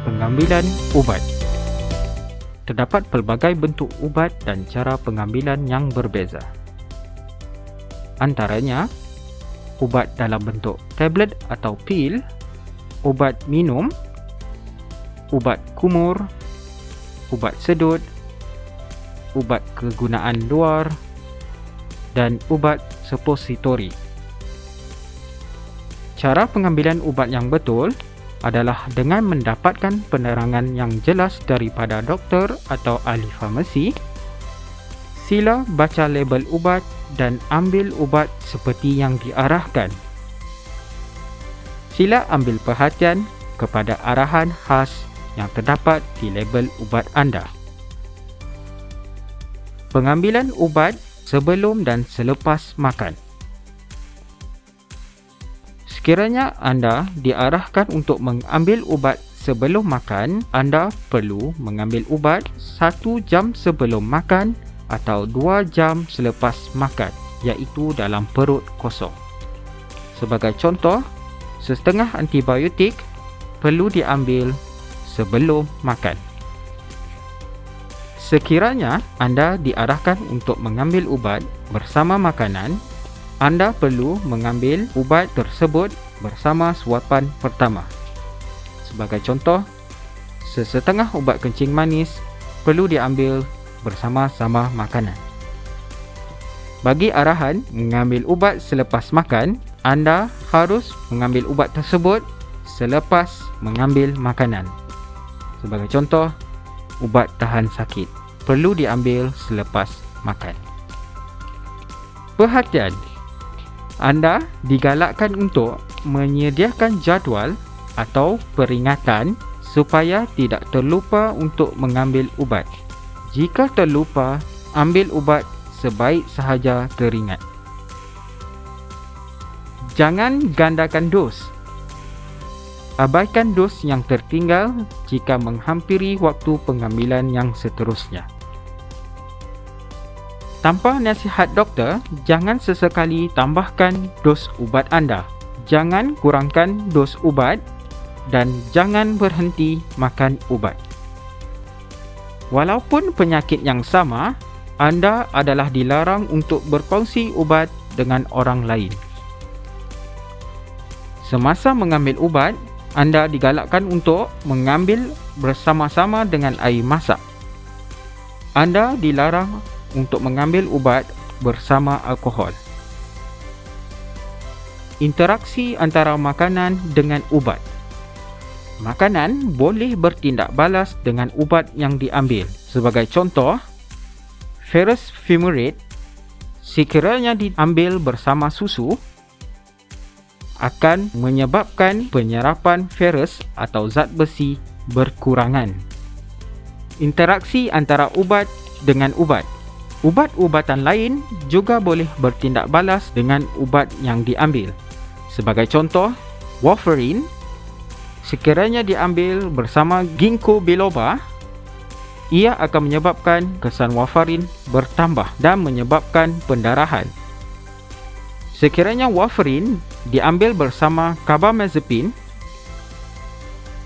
Pengambilan ubat. Terdapat pelbagai bentuk ubat dan cara pengambilan yang berbeza. Antaranya, ubat dalam bentuk tablet atau pil, ubat minum, ubat kumur, ubat sedut, ubat kegunaan luar, dan ubat suppositori. Cara pengambilan ubat yang betul adalah dengan mendapatkan penerangan yang jelas daripada doktor atau ahli farmasi. Sila baca label ubat dan ambil ubat seperti yang diarahkan. Sila ambil perhatian kepada arahan khas yang terdapat di label ubat anda. Pengambilan ubat sebelum dan selepas makan. Sekiranya anda diarahkan untuk mengambil ubat sebelum makan, anda perlu mengambil ubat 1 jam sebelum makan atau 2 jam selepas makan, iaitu dalam perut kosong. Sebagai contoh, setengah antibiotik perlu diambil sebelum makan. Sekiranya anda diarahkan untuk mengambil ubat bersama makanan, anda perlu mengambil ubat tersebut bersama suapan pertama. Sebagai contoh, sesetengah ubat kencing manis perlu diambil bersama-sama makanan. Bagi arahan mengambil ubat selepas makan, anda harus mengambil ubat tersebut selepas mengambil makanan. Sebagai contoh, ubat tahan sakit perlu diambil selepas makan. Perhatian! Anda digalakkan untuk menyediakan jadual atau peringatan supaya tidak terlupa untuk mengambil ubat. Jika terlupa, ambil ubat sebaik sahaja teringat. Jangan gandakan dos. Abaikan dos yang tertinggal jika menghampiri waktu pengambilan yang seterusnya. Tanpa nasihat doktor, jangan sesekali tambahkan dos ubat anda. Jangan kurangkan dos ubat dan jangan berhenti makan ubat. Walaupun penyakit yang sama, anda adalah dilarang untuk berkongsi ubat dengan orang lain. Semasa mengambil ubat, anda digalakkan untuk mengambil bersama-sama dengan air masak. Anda dilarang untuk mengambil ubat bersama alkohol. Interaksi antara makanan dengan ubat. Makanan boleh bertindak balas dengan ubat yang diambil. Sebagai contoh, ferrous fumarate sekiranya diambil bersama susu akan menyebabkan penyerapan ferrous atau zat besi berkurangan. Interaksi antara ubat dengan ubat. Ubat-ubatan lain juga boleh bertindak balas dengan ubat yang diambil. Sebagai contoh, warfarin sekiranya diambil bersama ginkgo biloba, ia akan menyebabkan kesan warfarin bertambah dan menyebabkan pendarahan. Sekiranya warfarin diambil bersama carbamazepine,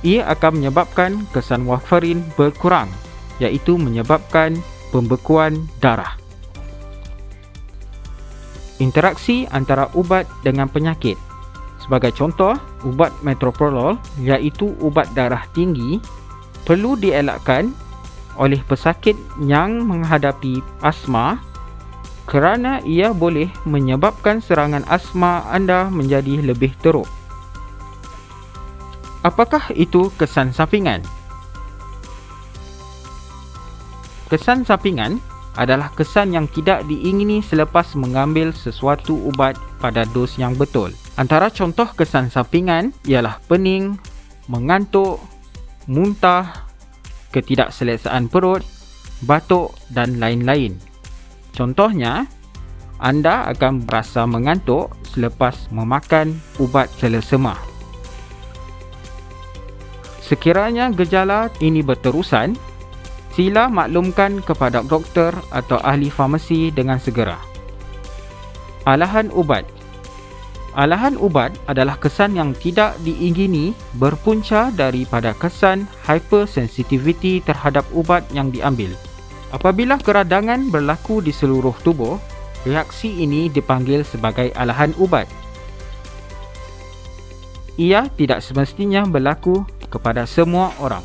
ia akan menyebabkan kesan warfarin berkurang, iaitu menyebabkan pembekuan darah. Interaksi antara ubat dengan penyakit. Sebagai contoh, ubat metoprolol iaitu ubat darah tinggi perlu dielakkan oleh pesakit yang menghadapi asma kerana ia boleh menyebabkan serangan asma anda menjadi lebih teruk. Apakah itu kesan sampingan? Kesan sampingan adalah kesan yang tidak diingini selepas mengambil sesuatu ubat pada dos yang betul. Antara contoh kesan sampingan ialah pening, mengantuk, muntah, ketidakselesaan perut, batuk dan lain-lain. Contohnya, anda akan merasa mengantuk selepas memakan ubat selesema. Sekiranya gejala ini berterusan, sila maklumkan kepada doktor atau ahli farmasi dengan segera. Alahan ubat. Alahan ubat adalah kesan yang tidak diingini berpunca daripada kesan hypersensitivity terhadap ubat yang diambil. Apabila keradangan berlaku di seluruh tubuh, reaksi ini dipanggil sebagai alahan ubat. Ia tidak semestinya berlaku kepada semua orang.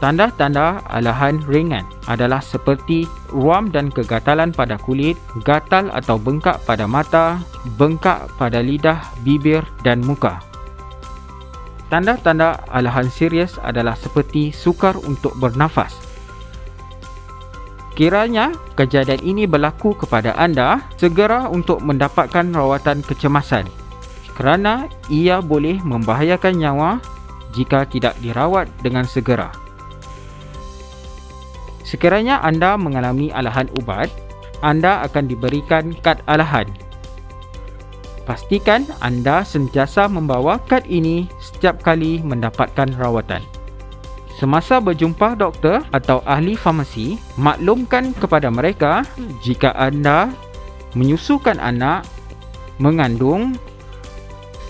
Tanda-tanda alahan ringan adalah seperti ruam dan kegatalan pada kulit, gatal atau bengkak pada mata, bengkak pada lidah, bibir dan muka. Tanda-tanda alahan serius adalah seperti sukar untuk bernafas. Kiranya kejadian ini berlaku kepada anda, segera untuk mendapatkan rawatan kecemasan kerana ia boleh membahayakan nyawa jika tidak dirawat dengan segera. Sekiranya anda mengalami alahan ubat, anda akan diberikan kad alahan. Pastikan anda sentiasa membawa kad ini setiap kali mendapatkan rawatan. Semasa berjumpa doktor atau ahli farmasi, maklumkan kepada mereka jika anda menyusukan anak, mengandung,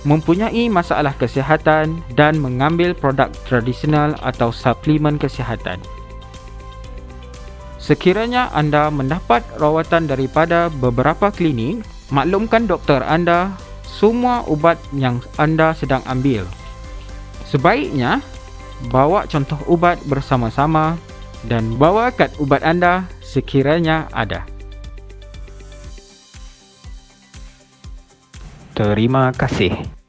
mempunyai masalah kesihatan dan mengambil produk tradisional atau suplemen kesihatan. Sekiranya anda mendapat rawatan daripada beberapa klinik, maklumkan doktor anda semua ubat yang anda sedang ambil. Sebaiknya bawa contoh ubat bersama-sama dan bawa kad ubat anda sekiranya ada. Terima kasih.